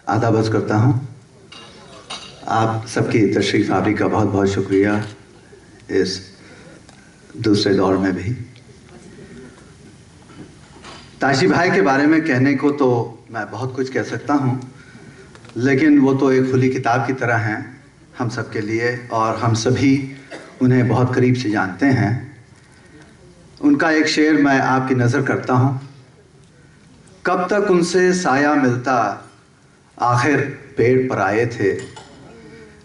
آداب عرض کرتا ہوں. آپ سب کی تشریف آوری کا بہت بہت شکریہ اس دوسرے دور میں بھی. تاشی بھائی کے بارے میں کہنے کو تو میں بہت کچھ کہہ سکتا ہوں، لیکن وہ تو ایک کھلی کتاب کی طرح ہیں ہم سب کے لیے، اور ہم سبھی انہیں بہت قریب سے جانتے ہیں. ان کا ایک شعر میں آپ کی نظر کرتا ہوں. کب تک ان سے سایہ ملتا آخر پیڑ پر آئے تھے،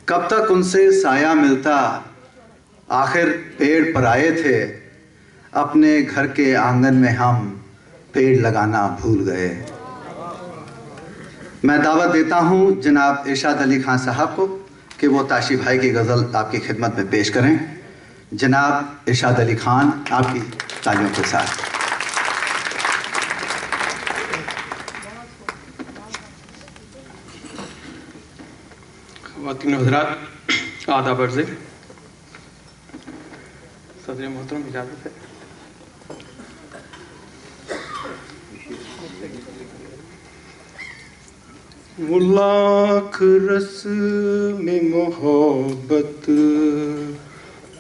کب تک ان سے سایہ ملتا آخر پیڑ پر آئے تھے، اپنے گھر کے آنگن میں ہم پیڑ لگانا بھول گئے. میں دعوت دیتا ہوں جناب ارشاد علی خان صاحب کو کہ وہ تاشی بھائی کی غزل آپ کی خدمت میں پیش کریں. جناب ارشاد علی خان آپ کی تالیوں کے ساتھ. خواتین و حضرات، آداب عرض. صدر محترم اجازت ہے. وہ لاکھ رسم محبت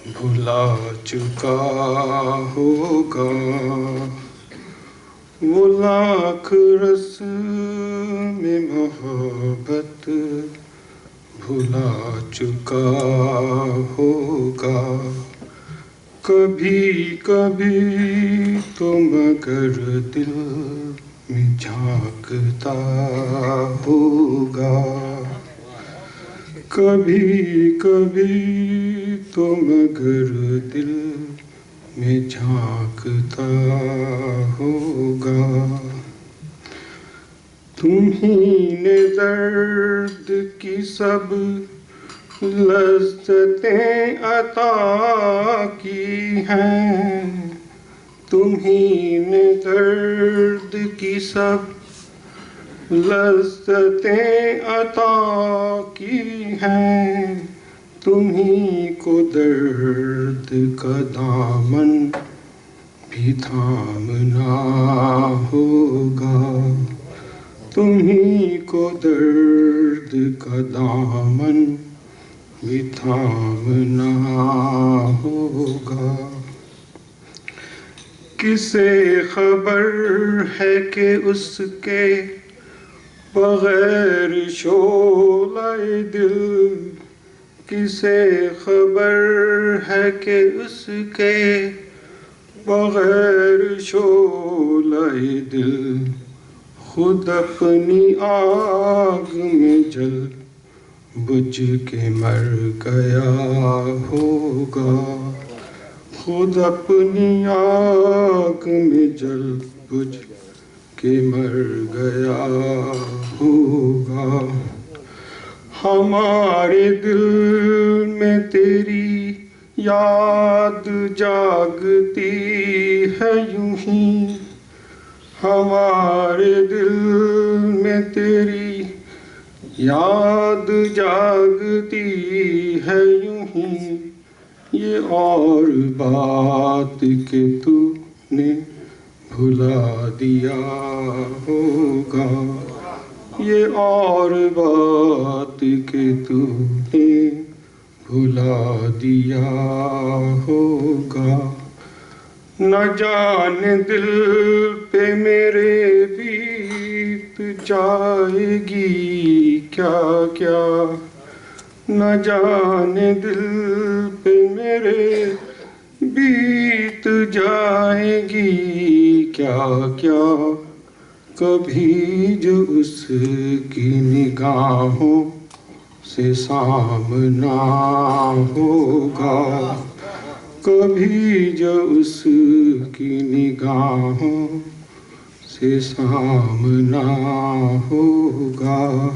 بھلا چکا ہوگا، وہ لاکھ رسم محبت بھلا چکا ہوگا. کبھی کبھی تو مگر دل میں جھانکتا ہوگا، کبھی کبھی تو مگر دل میں جھانکتا ہوگا. تمہیں نے درد کی سب لذتیں عطا کی ہیں، تمہیں نے درد کی سب لذتیں عطا کی ہیں. تمہیں کو درد کا دامن بھی تھامنا ہوگا، تمہیں کو درد کا دامن بھی تھامنا ہوگا. کسے خبر ہے کہ اس کے بغیر شعلہ دل، کسے خبر ہے کہ اس کے بغیر شعلہ دل خود اپنی آگ میں جل بجھ کے مر گیا ہوگا، خود اپنی آگ میں جل بجھ کے مر گیا ہوگا. ہمارے دل میں تیری یاد جاگتی ہے یوں ہی، ہمارے دل میں تیری یاد جاگتی ہے یوں ہی. یہ اور بات کہ تو نے بھلا دیا ہوگا، یہ اور بات کہ تو نے بھلا دیا ہوگا. نہ جانے دل پہ میرے بیت جائے گی کیا کیا، نہ جانے دل پہ میرے بیت جائے گی کیا کیا. کبھی جو اس کی نگاہوں سے سامنا ہوگا، کبھی جو اس کی نگاہوں سے سامنا ہوگا.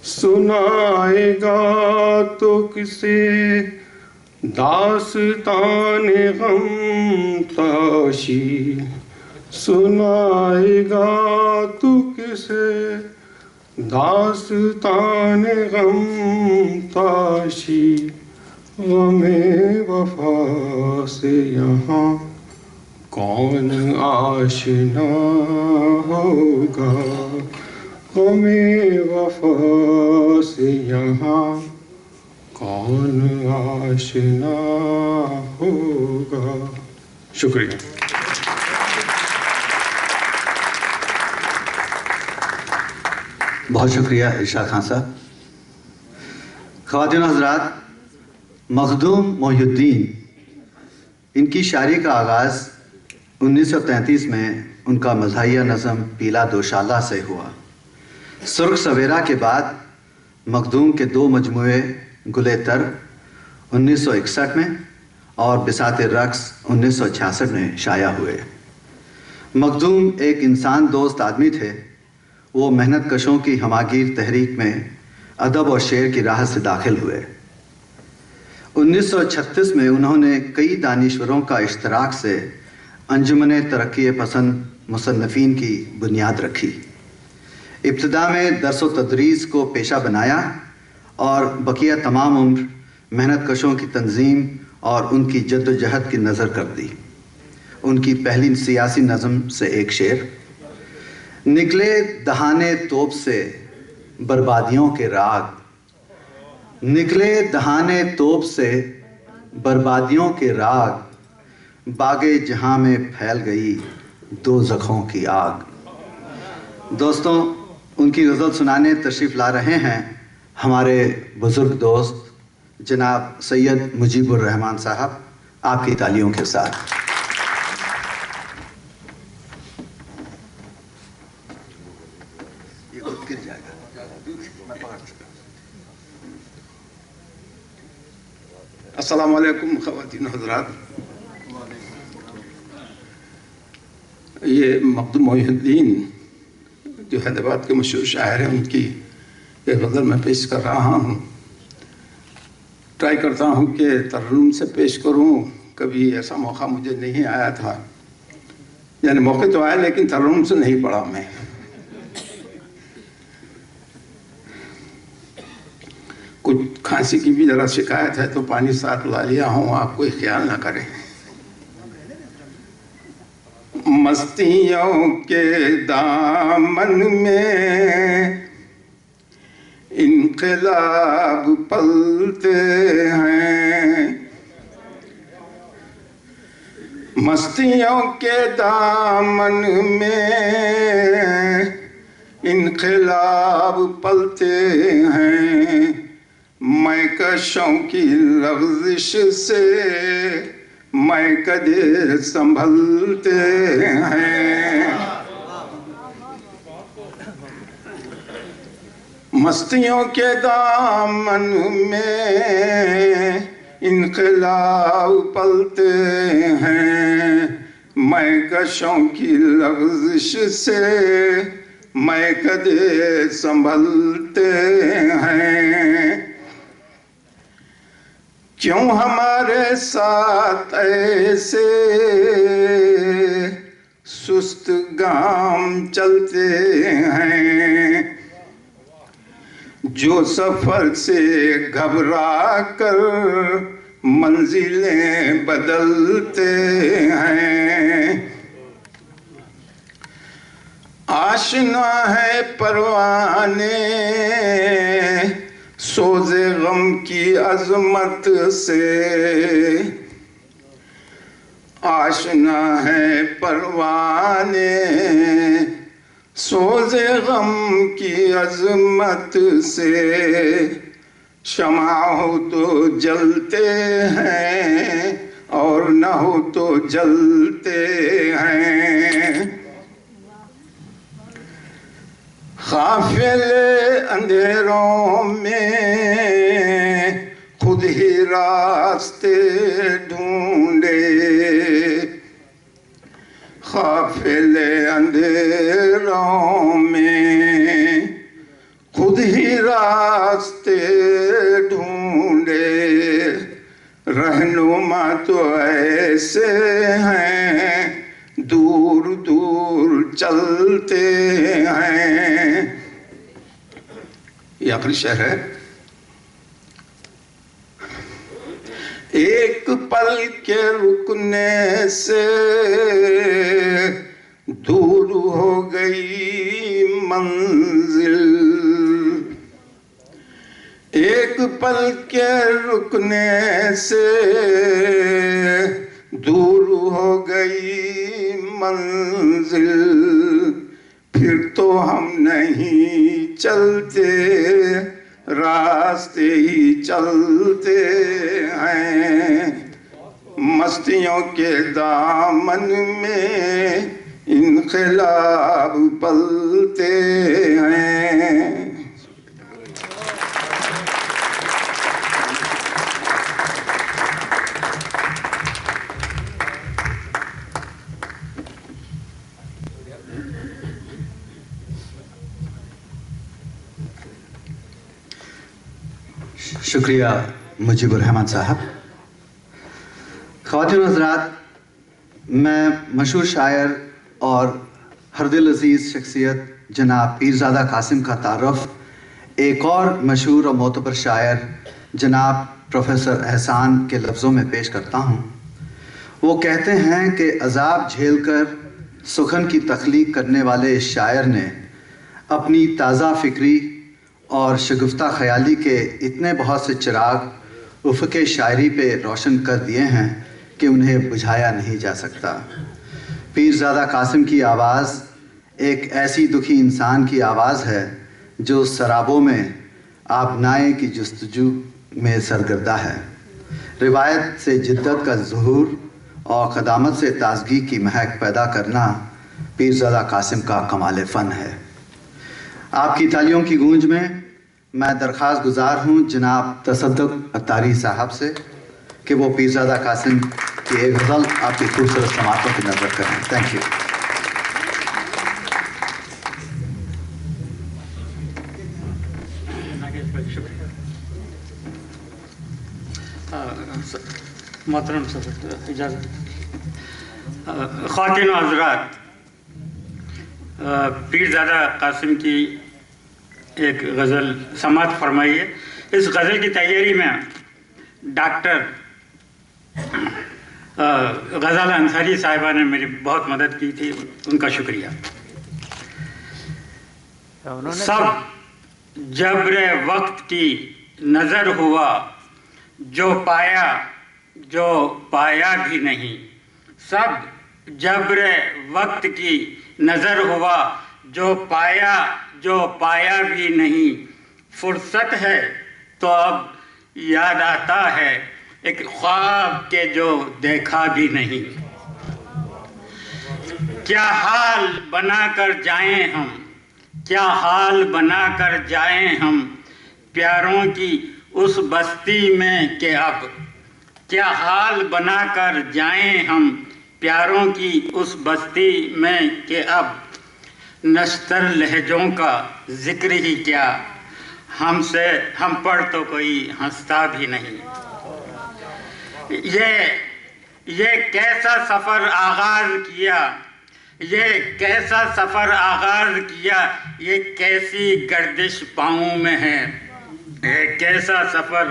سنائے گا تو کسے داستان غم تاشی، سنائے گا تو کسے داستان غم تاشی. غم وفا سے یہاں کون آشنا ہوگا، غم وفا سے یہاں کون آشنا ہوگا. شکریہ. بہت شکریہ ارشاد خان صاحب. خواتین و حضرات، مخدوم محی الدین، ان کی شاعری کا آغاز 1933 میں ان کا مزاحیہ نظم پیلا دوشالہ سے ہوا. سرخ سویرا کے بعد مخدوم کے 2 مجموعے گلے تر 1961 میں اور بساط رقص 1966 میں شائع ہوئے. مخدوم ایک انسان دوست آدمی تھے. وہ محنت کشوں کی ہماگیر تحریک میں ادب اور شعر کی راہ سے داخل ہوئے. 1936 میں انہوں نے کئی دانشوروں کا اشتراک سے انجمن ترقی پسند مصنفین کی بنیاد رکھی. ابتدا میں درس و تدریس کو پیشہ بنایا اور بقیہ تمام عمر محنت کشوں کی تنظیم اور ان کی جد و جہد کی نظر کر دی. ان کی پہلی سیاسی نظم سے ایک شعر: نکلے دہانے توپ سے بربادیوں کے راگ، نکلے دہانے توپ سے بربادیوں کے راگ، باغِ جہاں میں پھیل گئی دوزخوں کی آگ. دوستوں، ان کی غزل سنانے تشریف لا رہے ہیں ہمارے بزرگ دوست جناب سید مجیب الرحمان صاحب. آپ کی تالیوں کے ساتھ. السلام علیکم خواتین و حضرات. یہ مخدوم محی الدین جو حیدرآباد کے مشہور شاعر ہیں، ان کی ایک غزل میں پیش کر رہا ہوں. ٹرائی کرتا ہوں کہ ترنم سے پیش کروں. کبھی ایسا موقع مجھے نہیں آیا تھا، یعنی موقع تو آیا لیکن ترنم سے نہیں پڑھا میں. کچھ کھانسی کی بھی ذرا شکایت ہے تو پانی ساتھ لا لیا ہوں، آپ کوئی خیال نہ کریں. مستیوں کے دامن میں انقلاب پلتے ہیں، مستیوں کے دامن میں انقلاب پلتے ہیں. میں کشوں کی لغزش سے میں کدے سنبھلتے ہیں. مستیوں کے دامن میں انقلاب پلتے ہیں، میں کشوں کی لغزش سے میں کدے سنبھلتے ہیں. کیوں ہمارے ساتھ ایسے سست گام چلتے ہیں، جو سفر سے گھبرا کر منزلیں بدلتے ہیں. آشنا ہے پروانے سوز غم کی عظمت سے، آشنا ہے پروانے سوز غم کی عظمت سے. شمع ہو تو جلتے ہیں اور نہ ہو تو جلتے ہیں. قافلے اندھیروں میں خود ہی راستے ڈھونڈے، قافلے اندھیروں میں خود ہی راستے ڈھونڈے. رہنما تو ایسے ہیں دور دور چلتے ہیں. یہ آخری شعر ہے. ایک پل کے رکنے سے دور ہو گئی منزل، ایک پل کے رکنے سے دور ہو گئی منزل، پھر تو ہم نہیں چلتے، راستے ہی چلتے ہیں، مستیوں کے دامن میں انقلاب پلتے ہیں۔ شکریہ مجیب الرحمن صاحب۔ خواتین و حضرات، میں مشہور شاعر اور ہر دل عزیز شخصیت جناب پیرزادہ قاسم کا تعارف ایک اور مشہور اور معتبر شاعر جناب پروفیسر احسان کے لفظوں میں پیش کرتا ہوں۔ وہ کہتے ہیں کہ عذاب جھیل کر سخن کی تخلیق کرنے والے اس شاعر نے اپنی تازہ فکری اور شگفتہ خیالی کے اتنے بہت سے چراغ افق شاعری پہ روشن کر دیے ہیں کہ انہیں بجھایا نہیں جا سکتا۔ پیرزادہ قاسم کی آواز ایک ایسی دکھی انسان کی آواز ہے جو سرابوں میں آبنائے کی جستجو میں سرگردہ ہے۔ روایت سے جدت کا ظہور اور قدامت سے تازگی کی مہک پیدا کرنا پیرزادہ قاسم کا کمال فن ہے۔ آپ کی تالیوں کی گونج میں میں درخواست گزار ہوں جناب تصدق اتاری صاحب سے کہ وہ پیرزادہ قاسم کی ایک غزل آپ کی خوبصورت سماعتوں کی نظر کریں۔ Thank you. محترم صدر اجازت۔ خواتین و حضرات، پیرزادہ قاسم کی ایک غزل سماعت فرمائیے۔ اس غزل کی تیاری میں ڈاکٹر غزالہ انصاری صاحبہ نے میری بہت مدد کی تھی، ان کا شکریہ۔ سب جبر وقت کی نظر ہوا، جو پایا بھی نہیں، سب جبر وقت کی نظر ہوا، جو پایا بھی نہیں، فرصت ہے تو اب یاد آتا ہے ایک خواب کے جو دیکھا بھی نہیں۔ کیا حال بنا کر جائیں ہم، کیا حال بنا کر جائیں ہم پیاروں کی اس بستی میں کہ اب، کیا حال بنا کر جائیں ہم پیاروں کی اس بستی میں کہ اب، نشتر لہجوں کا ذکر ہی کیا، ہم پر تو کوئی ہنستا بھی نہیں۔ یہ کیسا سفر آغاز کیا، یہ کیسا سفر آغاز کیا، یہ کیسی گردش پاؤں میں ہے، یہ کیسا سفر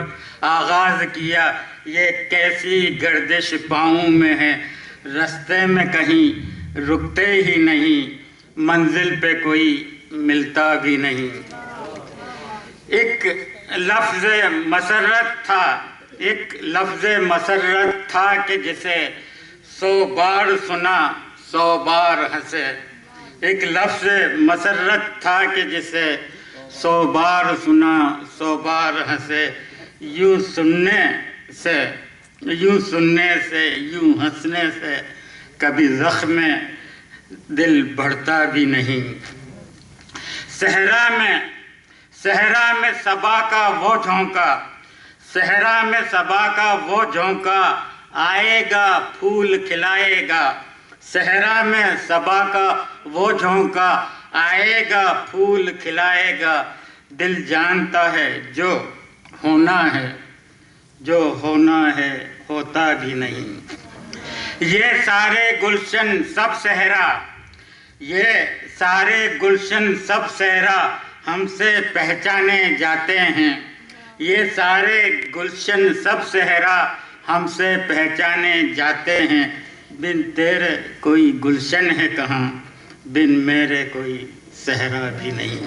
آغاز کیا، یہ کیسی گردش پاؤں میں ہے، رستے میں کہیں رکتے ہی نہیں، منزل پہ کوئی ملتا بھی نہیں۔ ایک لفظ مسرت تھا کہ جسے 100 بار سنا 100 بار ہنسے، ایک لفظ مسرت تھا کہ جسے 100 بار سنا 100 بار ہنسے، یوں سننے سے یوں ہنسنے سے کبھی زخم دل بڑھتا بھی نہیں۔ صحرا میں صبا کا وہ جھونکا، صحرا میں صبا کا وہ جھونکا، آئے گا پھول کھلائے گا، صحرا میں صبا کا وہ جھونکا، آئے گا پھول کھلائے گا، دل جانتا ہے جو ہونا ہے ہوتا بھی نہیں۔ یہ سارے گلشن سب صحرا ہم سے پہچانے جاتے ہیں، یہ سارے گلشن سب صحرا ہم سے پہچانے جاتے ہیں، بن تیرے کوئی گلشن ہے کہاں، بن میرے کوئی صحرا بھی نہیں۔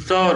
100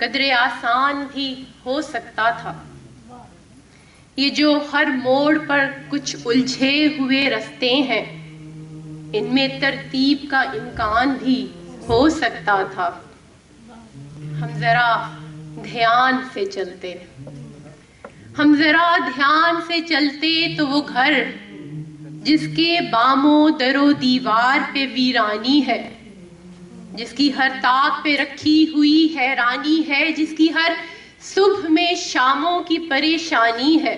قدرے آسان بھی ہو سکتا تھا. یہ جو ہر موڑ پر کچھ الجھے ہوئے رستے ہیں، ان میں ترتیب کا امکان بھی ہو سکتا تھا. ہم ذرا دھیان سے چلتے، ہم ذرا دھیان سے چلتے تو وہ گھر جس کے بام و در و دیوار پہ ویرانی ہے، جس کی ہر طاق پہ رکھی ہوئی حیرانی ہے، جس کی ہر صبح میں شاموں کی پریشانی ہے،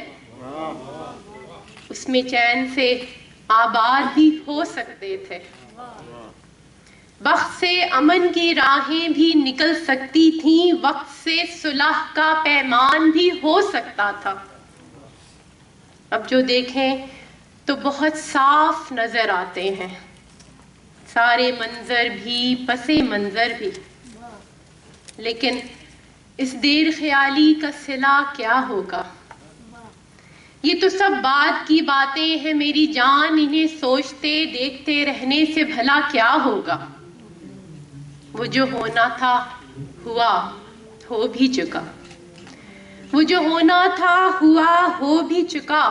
اس میں چین سے آباد بھی ہو سکتے تھے. وقت سے امن کی راہیں بھی نکل سکتی تھیں، وقت سے صلح کا پیمان بھی ہو سکتا تھا. اب جو دیکھیں تو بہت صاف نظر آتے ہیں، سارے منظر بھی پس منظر بھی. لیکن اس دیر خیالی کا صلہ کیا ہوگا؟ یہ تو سب بعد کی باتیں ہیں میری جان، انہیں سوچتے دیکھتے رہنے سے بھلا کیا ہوگا؟ وہ جو ہونا تھا ہوا، ہو بھی چکا. وہ جو ہونا تھا ہوا، ہو بھی چکا.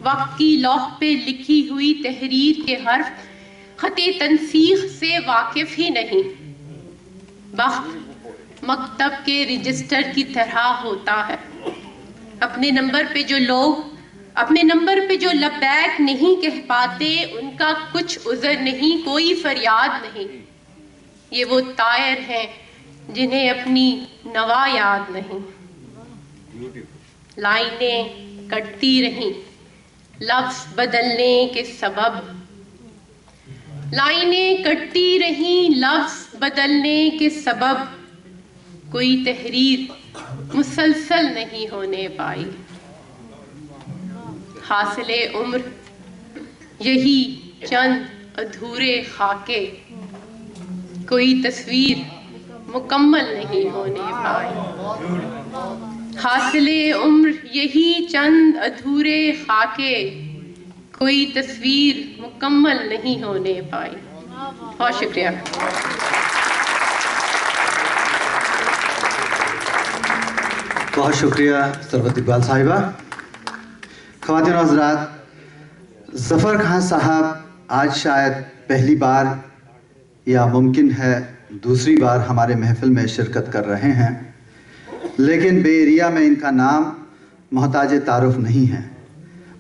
وقت کی لوح پہ لکھی ہوئی تحریر کے حرف خط تنسیخ سے واقف ہی نہیں. وقت مکتب کے رجسٹر کی طرح ہوتا ہے. اپنے نمبر پہ جو لوگ اپنے نمبر پہ جو لبیک نہیں کہہ پاتے، ان کا کچھ عذر نہیں، کوئی فریاد نہیں. یہ وہ طائر ہیں جنہیں اپنی نوا یاد نہیں. لائنیں کٹتی رہیں لفظ بدلنے کے سبب، لائنیں کٹتی رہیں لفظ بدلنے کے سبب. کوئی تحریر مسلسل نہیں ہونے پائی. حاصل عمر یہی چند ادھورے خاکے، کوئی تصویر مکمل نہیں ہونے پائی. حاصل عمر یہی چند ادھورے خاکے، کوئی تصویر مکمل نہیں ہونے پائی. بہت شکریہ. بہت شکریہ سربت اقبال صاحبہ. خواتین و حضرات، ظفر خان صاحب آج شاید پہلی بار یا ممکن ہے دوسری بار ہمارے محفل میں شرکت کر رہے ہیں، لیکن بے ایریا میں ان کا نام محتاج تعارف نہیں ہے.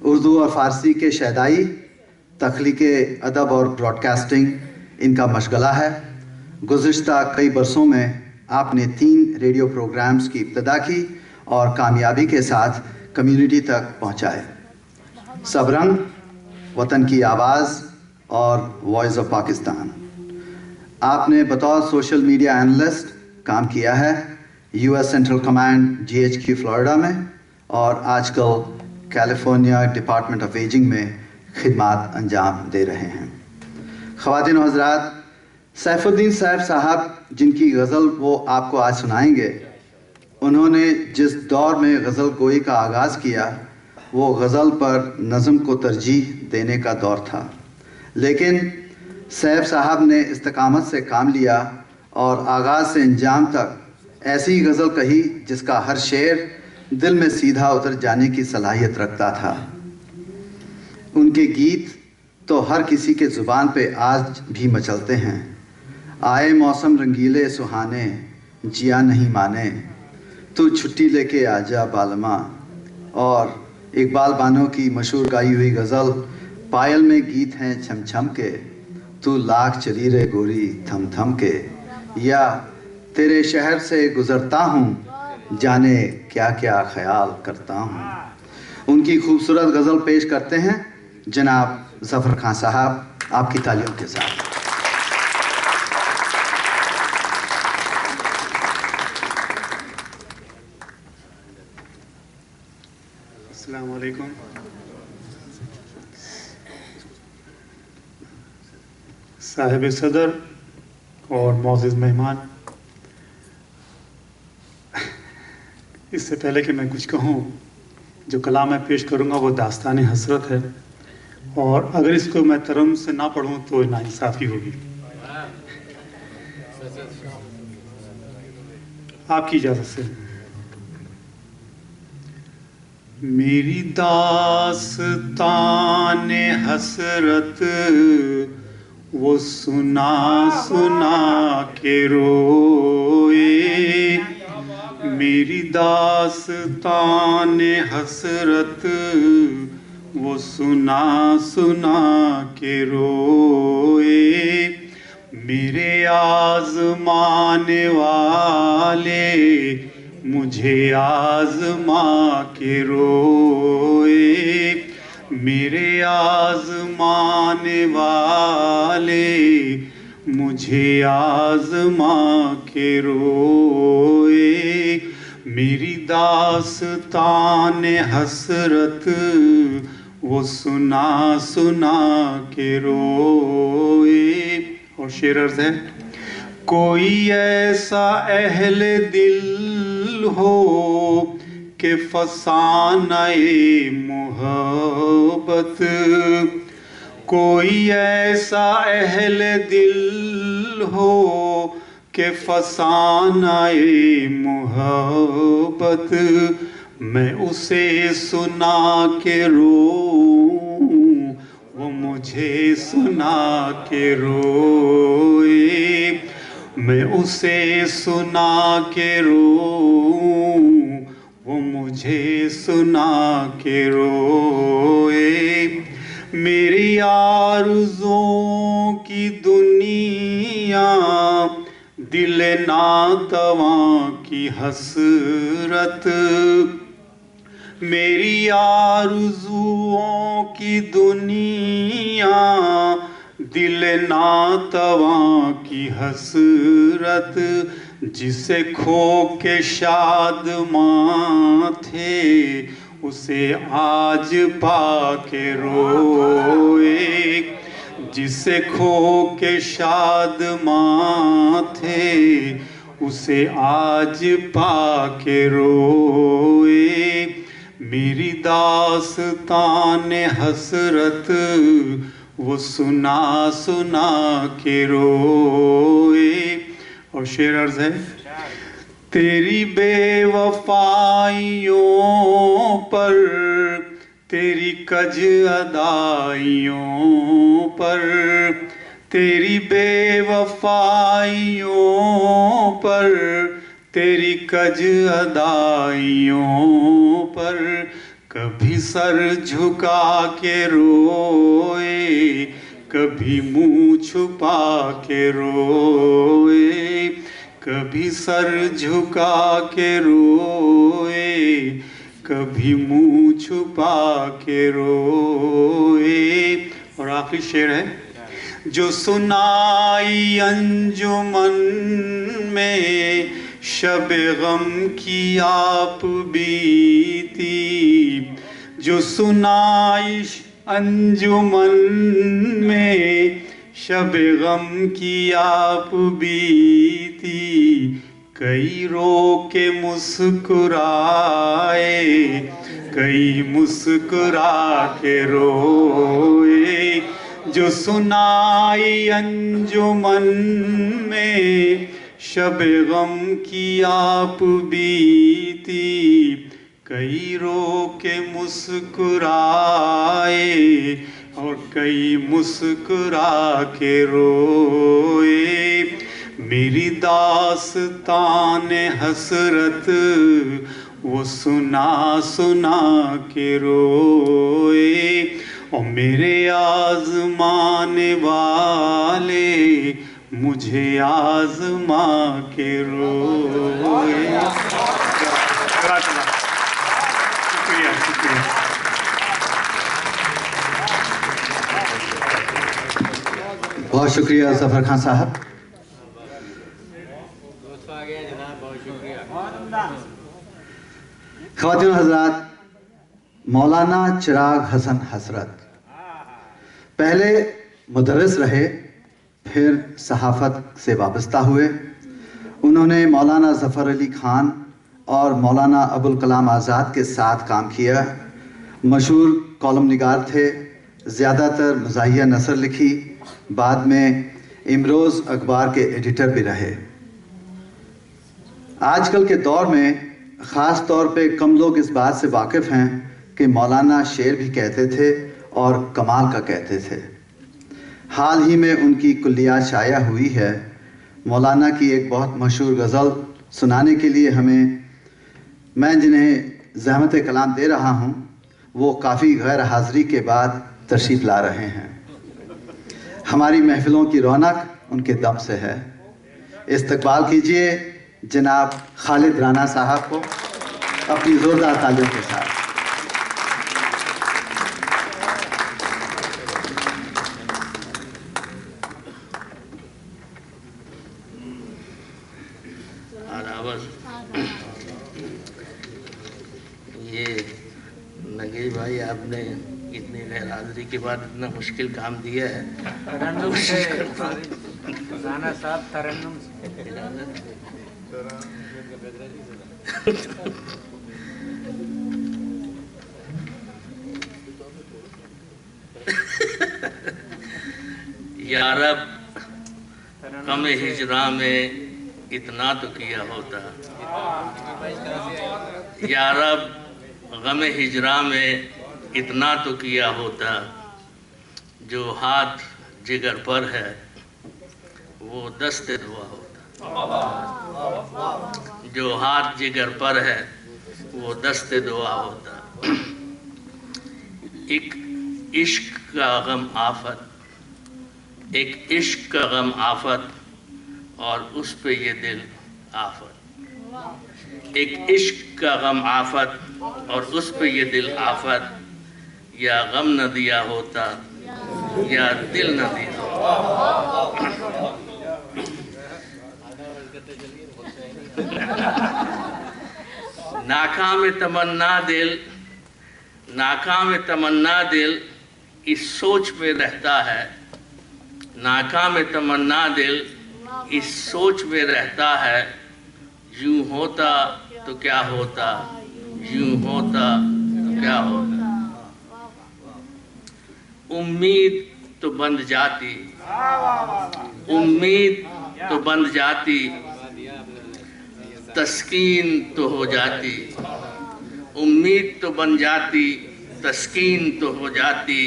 اردو اور فارسی کے شیدائی، تخلیق ادب اور براڈ کاسٹنگ ان کا مشغلہ ہے. گزشتہ کئی برسوں میں آپ نے 3 ریڈیو پروگرامز کی ابتدا کی اور کامیابی کے ساتھ کمیونٹی تک پہنچائے. سب رنگ، وطن کی آواز اور وائس آف پاکستان. آپ نے بطور سوشل میڈیا اینالسٹ کام کیا ہے US central command GHQ Florida میں، اور آج کل کیلیفورنیا ڈپارٹمنٹ آف ایجنگ میں خدمات انجام دے رہے ہیں. خواتین و حضرات، سیف الدین سیف صاحب جن کی غزل وہ آپ کو آج سنائیں گے، انہوں نے جس دور میں غزل گوئی کا آغاز کیا وہ غزل پر نظم کو ترجیح دینے کا دور تھا. لیکن سیف صاحب نے استقامت سے کام لیا اور آغاز سے انجام تک ایسی غزل کہی جس کا ہر شعر دل میں سیدھا اتر جانے کی صلاحیت رکھتا تھا. ان کے گیت تو ہر کسی کے زبان پہ آج بھی مچلتے ہیں. آئے موسم رنگیلے سہانے، جیا نہیں مانے، تو چھٹی لے کے آجا بالما. اور اقبال بانو کی مشہور گائی ہوئی غزل پائل میں گیت ہیں چھم چھم کے، تو لاکھ چلی رے گوری تھم تھم کے. یا تیرے شہر سے گزرتا ہوں، جانے کیا کیا خیال کرتا ہوں. ان کی خوبصورت غزل پیش کرتے ہیں جناب ظفر خان صاحب، آپ کی تالیوں کے ساتھ. السلام علیکم. صاحب صدر اور معزز مہمان، اس سے پہلے کہ میں کچھ کہوں، جو کلام میں پیش کروں گا وہ داستان حسرت ہے، اور اگر اس کو میں ترم سے نہ پڑھوں تو ناانصافی ہوگی. آپ کی اجازت سے. میری داستان حسرت وہ سنا سنا کے روئے، میری داستان حسرت وہ سنا سنا کے روئے، میرے آزمانے والے مجھے آزما کے روئے، میرے آزمانے والے مجھے آزما کے روئے، میری داستان حسرت وہ سنا سنا کے روئے. اور شعر عرض ہے: کوئی ایسا اہل دل ہو کہ فسانہ محبت، کوئی ایسا اہل دل ہو کہ فسانہ محبت، میں اسے سنا کے روؤں وہ مجھے سنا کے روئے، میں اسے سنا کے روؤں وہ مجھے سنا کے روئے، میری آرزوؤں کی دنیا دل ناتواں کی حسرت، میری آرزوؤں کی دنیا دل ناتواں کی حسرت، جسے کھو کے شادماں تھے اسے آج پا کے روئے، جسے کھو کے شادماں تھے اسے آج پا کے روئے، میری داستان حسرت وہ سنا سنا کے روئے. اور شعر عرض ہے: تیری بے وفائیوں پر، تیری کج ادائیوں پر، تیری بے وفائیوں پر، تیری کج ادائیوں پر، کبھی سر جھکا کے روئے، کبھی منہ چھپا کے روئے، کبھی سر جھکا کے روئے، کبھی منہ چھپا کے روئے. اور آخری شعر ہے: جو سنائی انجمن میں شب غم کی آپ بیتی، جو سنائی انجمن میں شب غم کی آپ بیتی، کئی رو کے مسکرائے، کئی مسکرا کے روئے، جو سنائی انجمن میں شب غم کی آپ بیتی، کئی رو کے مسکرائے اور کئی مسکرا کے روئے، میری داستان حسرت وہ سنا سنا کے روئے، اور میرے آزمانے والے مجھے آزما کے روئے. شکریہ شکریہ. بہت شکریہ ظفر خان صاحب. خواتین و حضرات، مولانا چراغ حسن حسرت پہلے مدرس رہے، پھر صحافت سے وابستہ ہوئے. انہوں نے مولانا ظفر علی خان اور مولانا ابوالکلام آزاد کے ساتھ کام کیا. مشہور کالم نگار تھے، زیادہ تر مزاحیہ نثر لکھی، بعد میں امروز اخبار کے ایڈیٹر بھی رہے. آج کل کے دور میں خاص طور پہ کم لوگ اس بات سے واقف ہیں کہ مولانا شعر بھی کہتے تھے اور کمال کا کہتے تھے۔ حال ہی میں ان کی کلیات شائع ہوئی ہے۔ مولانا کی ایک بہت مشہور غزل سنانے کے لیے میں جنہیں زحمت کلام دے رہا ہوں، وہ کافی غیر حاضری کے بعد تشریف لا رہے ہیں۔ ہماری محفلوں کی رونق ان کے دم سے ہے۔ استقبال کیجئے جناب خالد رانا صاحب کو اپنی زوردار تالیوں کے ساتھ۔ یہ نگی بھائی، آپ نے اتنی غیر حاضری کے بعد اتنا مشکل کام دیا ہے۔ ترنم سے رانا صاحب ترنم سے یا رب غم ہجراں میں اتنا تو کیا ہوتا، یا رب غم ہجراں میں اتنا تو کیا ہوتا، جو ہاتھ جگر پر ہے وہ دست دعا ہوتا، جو ہاتھ جگر پر ہے وہ دست دعا ہوتا۔ ایک عشق کا غم آفت، ایک عشق کا غم آفت اور اس پہ یہ دل آفت، ایک عشق کا غم آفت اور اس پہ یہ دل آفت، یا غم نہ دیا ہوتا یا دل نہ دیا ہوتا۔ ناکام تمنا دل، ناکام تمنا دل اس سوچ میں رہتا ہے، ناکام تمنا دل اس سوچ میں رہتا ہے، یوں ہوتا تو کیا ہوتا، یوں ہوتا تو کیا ہوتا۔ امید تو بند جاتی، امید تو بند جاتی، تسکین تو ہو جاتی، امید تو بن جاتی، تسکین تو ہو جاتی،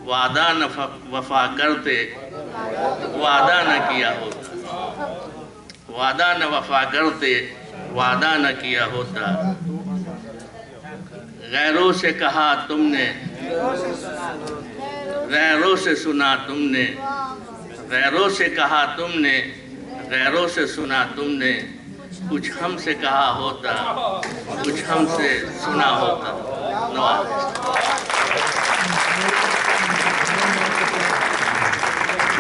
وعدہ نہ وفا کرتے وعدہ نہ کیا ہوتا، وعدہ نہ وفا کرتے وعدہ نہ کیا ہوتا۔ غیروں سے کہا تم نے، غیروں سے سنا تم نے، غیروں سے کہا تم نے، غیروں سے سنا تم نے، کچھ ہم سے کہا ہوتا، کچھ ہم سے سنا ہوتا۔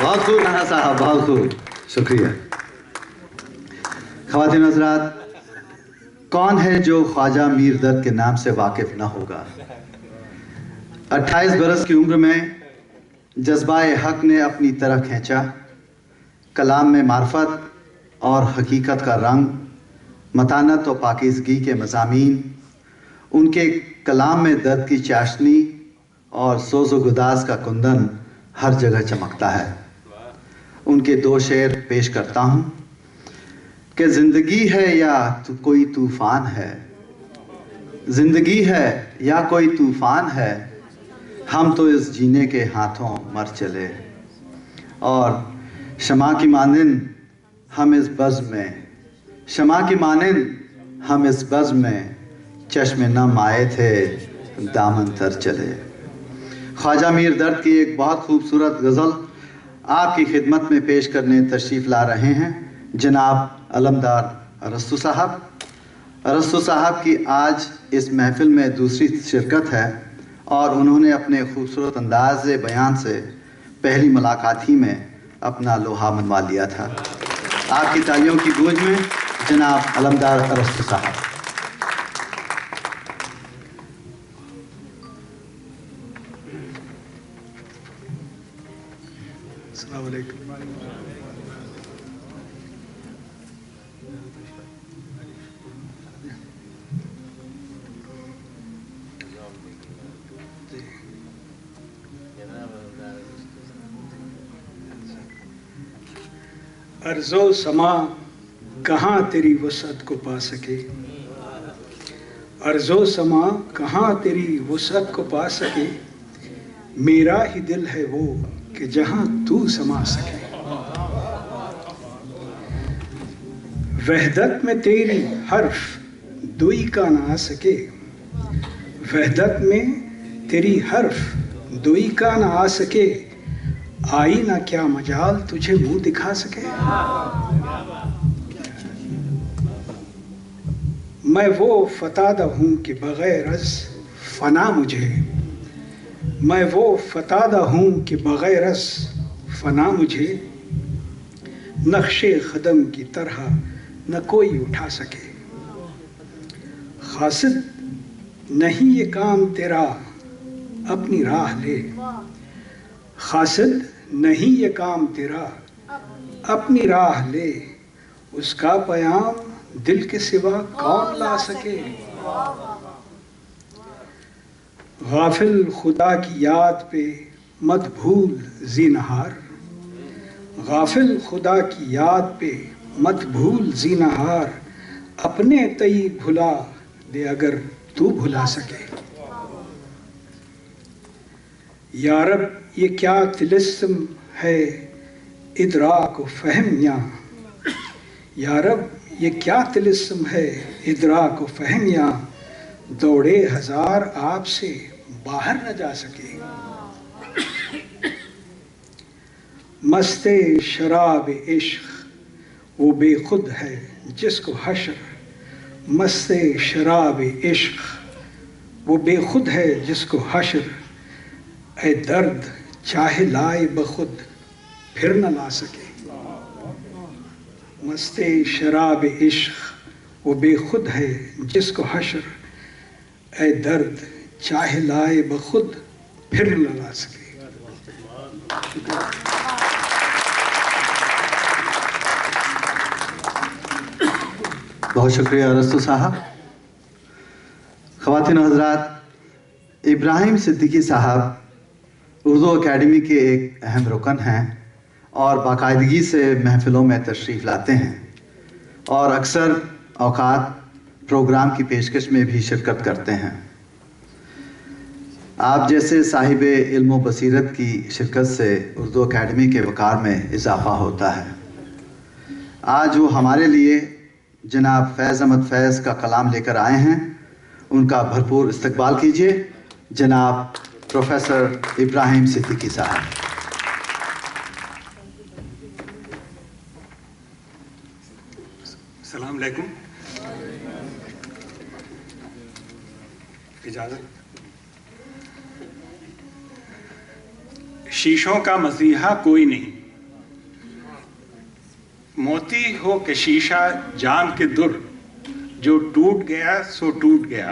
بہت خوب رانا صاحب، بہت خوب، شکریہ۔ خواتین حضرات، کون ہے جو خواجہ میر درد کے نام سے واقف نہ ہوگا؟ 28 برس کی عمر میں جذبہ حق نے اپنی طرف کھینچا، کلام میں معرفت اور حقیقت کا رنگ، متانت و پاکیزگی کے مضامین، ان کے کلام میں درد کی چاشنی اور سوز و گداز کا کندن ہر جگہ چمکتا ہے۔ ان کے 2 شعر پیش کرتا ہوں کہ زندگی ہے یا کوئی طوفان ہے، زندگی ہے یا کوئی طوفان ہے، ہم تو اس جینے کے ہاتھوں مر چلے، اور شمع کی مانند ہم اس بزم میں، شمع کی مانند ہم اس بزم میں، چشم نم آئے تھے دامن تر چلے۔ خواجہ میر درد کی ایک بہت خوبصورت غزل آپ کی خدمت میں پیش کرنے تشریف لا رہے ہیں جناب علمدار ارسطو صاحب۔ ارسطو صاحب کی آج اس محفل میں دوسری شرکت ہے اور انہوں نے اپنے خوبصورت انداز بیان سے پہلی ملاقات ہی میں اپنا لوہا منوا لیا تھا۔ آپ کی تالیوں کی گونج میں جناب علمدار ارسطو صاحب۔ السلام علیکم۔ ارض و سما کہاں تیری وسعت کو پا سکے، ارض و سما کہاں تیری وسعت کو پا سکے، میرا ہی دل ہے وہ کہ جہاں تو سما سکے۔ وحدت میں تیری حرف دوئی کا نہ آ سکے، وحدت میں تیری حرف دوئی کا نہ آ سکے، آئی نہ کیا مجال تجھے منہ دکھا سکے۔ میں وہ فتادہ ہوں کہ بغیر از فنا مجھے، میں وہ فتادہ ہوں کہ بغیر از فنا مجھے، نقش قدم کی طرح نہ کوئی اٹھا سکے۔ قاصد نہیں یہ کام تیرا اپنی راہ لے، قاصد نہیں یہ کام تیرا اپنی راہ لے، اس کا پیام دل کے سوا کون لا سکے۔ غافل خدا کی یاد پہ مت بھول زینہار، غافل خدا کی یاد پہ مت بھول زینہار، اپنے تئی بھلا دے اگر تو بھلا سکے۔ یا رب یہ کیا طلسم ہے ادراک و فہم یا، یا رب یہ کیا طلسم ہے ادراک و فہم یا، دوڑے ہزار آپ سے باہر نہ جا سکے۔ مست شراب عشق وہ بے خود ہے جس کو حشر، مست شراب عشق وہ بے خود ہے جس کو حشر، اے درد چاہے لائے بخود پھر نہ لا سکے۔ مست شراب عشق وہ بے خود ہے جس کو حشر، اے درد چاہے لائے بخود پھر نہ لا سکے۔ بہت شکریہ ارسطو صاحب۔ خواتین و حضرات، ابراہیم صدیقی صاحب اردو اکیڈمی کے ایک اہم رکن ہیں اور باقاعدگی سے محفلوں میں تشریف لاتے ہیں اور اکثر اوقات پروگرام کی پیشکش میں بھی شرکت کرتے ہیں۔ آپ جیسے صاحب علم و بصیرت کی شرکت سے اردو اکیڈمی کے وقار میں اضافہ ہوتا ہے۔ آج وہ ہمارے لیے جناب فیض احمد فیض کا کلام لے کر آئے ہیں، ان کا بھرپور استقبال کیجیے جناب پروفیسر ابراہیم صدیقی صاحب۔ السلام علیکم، اجازت۔ شیشوں کا مسیحا کوئی نہیں، موتی ہو کہ شیشہ جام کے در، جو ٹوٹ گیا سو ٹوٹ گیا،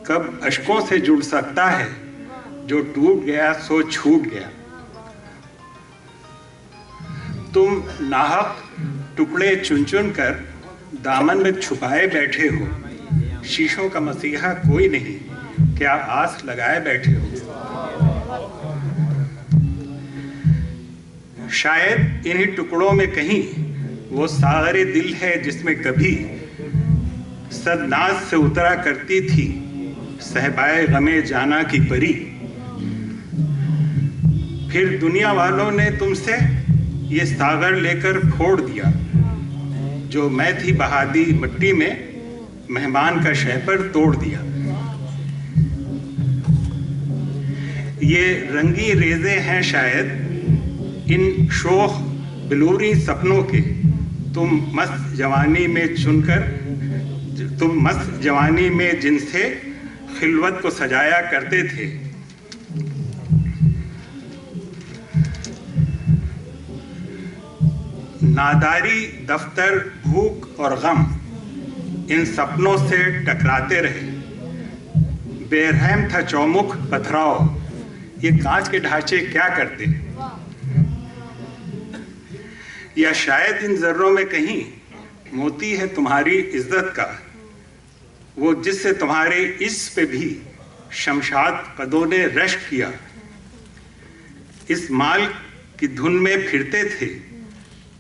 کب اشکوں سے جڑ سکتا ہے، جو ٹوٹ گیا سو چھوٹ گیا۔ تم ناحق ٹکڑے چن چن کر دامن میں چھپائے بیٹھے ہو، شیشوں کا مسیحا کوئی نہیں، کیا آس لگائے بیٹھے ہو۔ شاید انہی ٹکڑوں میں کہیں وہ ساغر دل ہے جس میں کبھی صد ناز سے اترا کرتی تھی صہبائے غم جانا کی پری۔ پھر دنیا والوں نے تم سے یہ ساغر لے کر پھوڑ دیا، جو میں تھی بہادی مٹی میں مہمان کا شہپر توڑ دیا۔ یہ رنگی ریزے ہیں شاید ان شوخ بلوری سپنوں کے، تم مست جوانی میں جن سے خلوت کو سجایا کرتے تھے۔ ناداری دفتر بھوک اور غم ان سپنوں سے ٹکراتے رہے، بے رحم تھا چومکھ پتھراؤ، یہ کانچ کے ڈھانچے کیا کرتے۔ یا شاید ان ذروں میں کہیں موتی ہے تمہاری عزت کا، وہ جس سے تمہارے عز پہ بھی شمشاد قدوں نے رشک کیا۔ اس مال کی دھن میں پھرتے تھے،